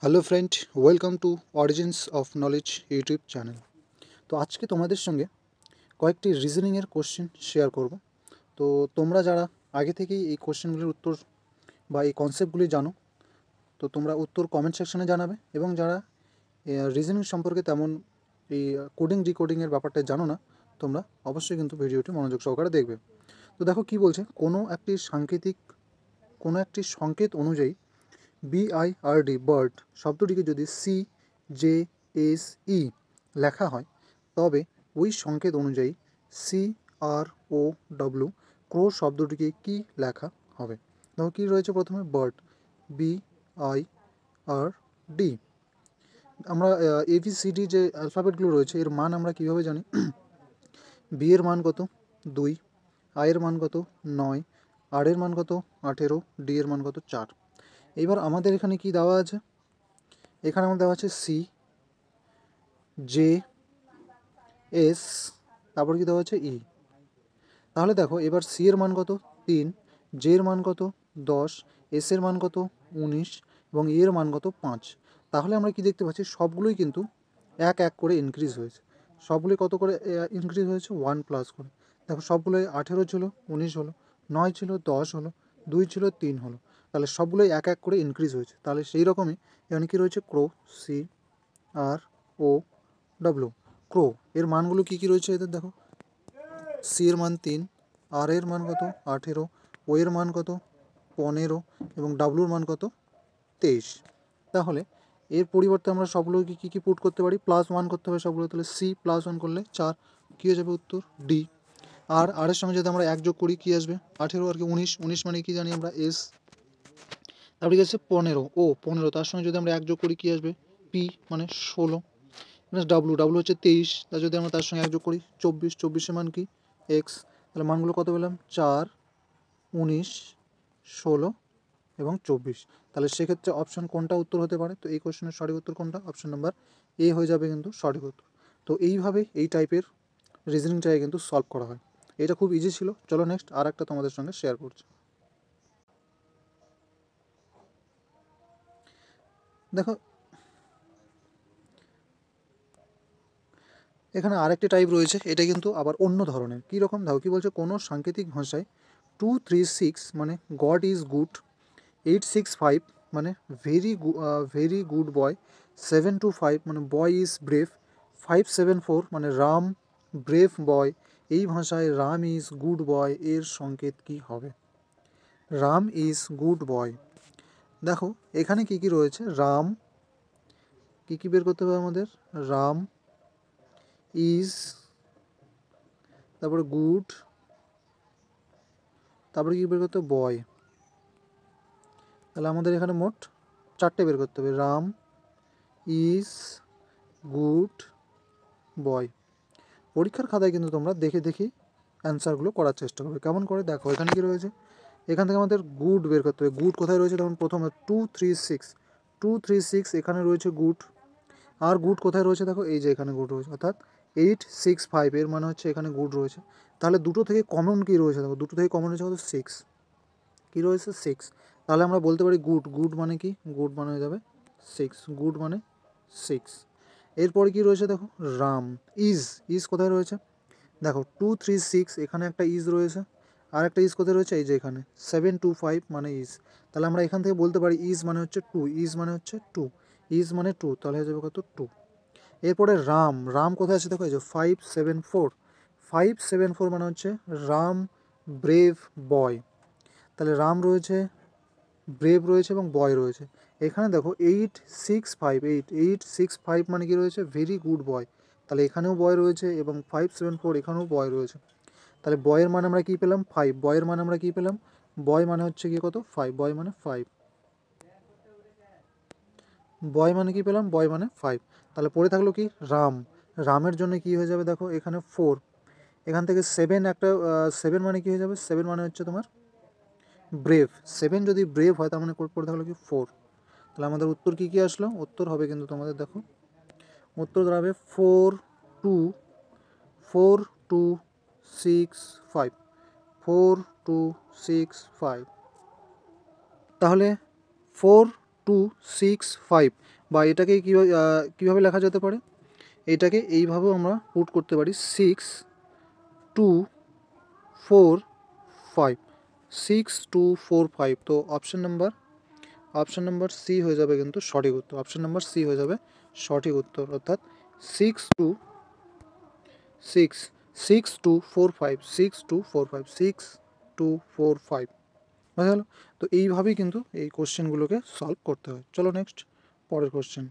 Hello friend, welcome to origins of knowledge YouTube channel. তো আজকে তোমাদের সঙ্গে কয়েকটি রিজনিংয়ের কোশ্চেন শেয়ার করব। তো তোমরা যারা আগে থেকেই এই কোশ্চেনগুলির উত্তর বা এই কনসেপ্টগুলি জানো, তো তোমরা উত্তর কমেন্ট সেকশনে জানাবে, এবং যারা রিজনিং সম্পর্কে তেমন এই কোডিং ডিকোডিংয়ের ব্যাপারটা জানো না, তোমরা অবশ্যই কিন্তু ভিডিওটি মনোযোগ সহকারে দেখবে। তো দেখো কি বলছে, কোনো একটি সংকেত অনুযায়ী BIRD বার্ড শব্দটিকে যদি CJSE লেখা হয়, তবে ওই সংকেত অনুযায়ী CROW ক্রো শব্দটিকে কি লেখা হবে? দেখো কী রয়েছে, প্রথমে বার্ড BIRD। আমরা ABCD যে অ্যালফাবেটগুলো রয়েছে এর মান আমরা কীভাবে জানি? বি এর মান কত? 2, আই এর মান কত? 9, আর এর মান কত? 18, ডি এর মান কত? 4। এবার আমাদের এখানে কি দেওয়া আছে? এখানে আমাদের দেওয়া আছে CJS, তারপর কি দেওয়া আছে E। তাহলে দেখো এবার সি এর মান কত? 3, জে এর মান কত? 10, এস এর মান কত? 19, এবং এর মান কত? 5। তাহলে আমরা কি দেখতে পাচ্ছি, সবগুলোই কিন্তু এক এক করে ইনক্রিজ হয়েছে। সবগুলোই কত করে ইনক্রিজ হয়েছে? 1+ করে। দেখো সবগুলোই 18 ছিল, 19 হলো, 9 ছিল, 10 হলো, 2 ছিল, 3 হলো। তাহলে সবগুলোই এক এক করে ইনক্রিজ হয়েছে। তাহলে সেই রকমই এখানে কি রয়েছে? ক্রো, CROW, ক্রো। এর মানগুলো কী কী রয়েছে এদের দেখো। সি এর মান 3, আর এর মান কত? 18, ও এর মান কত? 15, এবং ডাব্লুর মান কত? 23। তাহলে এর পরিবর্তে আমরা সবগুলোকে কী কী পুট করতে পারি? +1 করতে হবে সবগুলো। তাহলে C+1 করলে 4, কী হয়ে যাবে উত্তর? ডি। আর এর সঙ্গে যদি আমরা 1 যোগ করি কী আসবে? 18 আর কি 19, 19 মানে কি জানি আমরা? এস। তারপরে কি আছে? 15, ও 15, তার সঙ্গে যদি আমরা 1 যোগ করি কী আসবে? পি মানে 16, ডাব্লু, ডাব্লু হচ্ছে 23, তা যদি আমরা তার সঙ্গে 1 যোগ করি 24, 24-এর মান কি? এক্স। তাহলে মানগুলো কত পেলাম? 4, 19, 16 এবং 24। তাহলে সেক্ষেত্রে অপশন কোনটা উত্তর হতে পারে? তো এই কোশ্চেনের সঠিক উত্তর কোনটা? অপশন নাম্বার এ হয়ে যাবে কিন্তু সঠিক উত্তর। তো এইভাবে এই টাইপের রিজনিংটাকে কিন্তু সলভ করা হয়। এটা খুব ইজি ছিল। চলো নেক্সট আর একটা তোমাদের সঙ্গে শেয়ার করছি। দেখো এখানে আরেকটি টাইপ রয়েছে, এটা কিন্তু আবার অন্য ধরনের। কী রকম? দেখো কী বলছে, কোনো সাংকেতিক ভাষায় 236 মানে গড ইজ গুড, 865 মানে ভেরি গুড বয়, 725 মানে বয় ইজ ব্রেভ, 574 মানে রাম ব্রেভ বয়। এই ভাষায় রাম ইজ গুড বয় এর সংকেত কী হবে? Ram is good boy. দেখো এখানে কি কি রয়েছে? রাম, কি কি বের করতে হবে আমাদের? রাম ইজ, তারপরে গুড, তারপরে কি বের করতে হবে? বয়। তাহলে আমাদের এখানে মোট 4টে বের করতে হবে। Ram is good boy. পরীক্ষার খাতায় কিন্তু তোমরা দেখে দেখে অ্যান্সারগুলো করার চেষ্টা করবে। কেমন করে? দেখো এখানে কি রয়েছে, এখান থেকে আমাদের গুড বের করতে হবে। গুড কোথায় রয়েছে? তখন প্রথমে 236 এখানে রয়েছে গুড। আর গুড কোথায় রয়েছে? দেখো এই যে এখানে গুড রয়েছে, অর্থাৎ 865 এর মানে হচ্ছে এখানে গুড রয়েছে। তাহলে দুটো থেকে কমন কী রয়েছে? দেখো দুটো থেকে কমন রয়েছে কত? 6। কী রয়েছে? 6। তাহলে আমরা বলতে পারি গুড, গুড মানে কি? গুড মানে হয়ে যাবে 6, গুড মানে 6। এরপরে কি রয়েছে দেখো? রাম ইজ, ইজ কোথায় রয়েছে? দেখো 236 এখানে একটা ইজ রয়েছে, আর একটা ইজ কোথায় রয়েছে? এই যে এখানে 725 মানে ইজ। তাহলে আমরা এখান থেকে বলতে পারি ইজ মানে হচ্ছে 2, ইজ মানে হচ্ছে 2, ইজ মানে 2, তাহলে হয়ে যাবে কত? 2। এরপরে রাম, রাম কোথায় আছে দেখো? এই যে 574 মানে হচ্ছে রাম ব্রেভ বয়। তাহলে রাম রয়েছে, ব্রেভ রয়েছে এবং বয় রয়েছে। এখানে দেখো 865 মানে কি রয়েছে? Very good boy. তাহলে এখানেও বয় রয়েছে এবং 574 এখানেও বয় রয়েছে। তাহলে বয়ের মান আমরা কী পেলাম? 5। বয়ের মান আমরা কী পেলাম? বয় মানে হচ্ছে কি কত? 5। বয় মানে 5। বয় মানে কী পেলাম? বয় মানে 5। তাহলে পড়ে থাকলো কি? রাম। রামের জন্য কী হয়ে যাবে? দেখো এখানে 4, এখান থেকে 7, একটা 7 মানে কী হয়ে যাবে? 7 মানে হচ্ছে তোমার ব্রেভ। 7 যদি ব্রেভ হয় তার মানে পড়ে থাকলো কি? 4। তাহলে আমাদের উত্তর কী কী আসলো? উত্তর হবে কিন্তু তোমাদের দেখো, উত্তর দাঁড়াবে 4, 2, 6, 5, 4, 2, 6, 5। তাহলে 4 2 6 5, বা এটাকে কীভাবে লেখা যেতে পারে, এটাকে এইভাবেও আমরা পুট করতে পারি 6 2 4 5, 6 2 4 5। তো অপশান নাম্বার সি হয়ে যাবে কিন্তু সঠিক উত্তর। অপশান নাম্বার সি হয়ে যাবে সঠিক উত্তর, অর্থাৎ 6 2 6 6 2 4 5, 6 2 4 5, 6 2 4 5, বোঝা গেল? তো এইভাবেই কিন্তু এই কোশ্চেনগুলোকে সলভ করতে হয়। চলো নেক্সট পরের কোশ্চেন।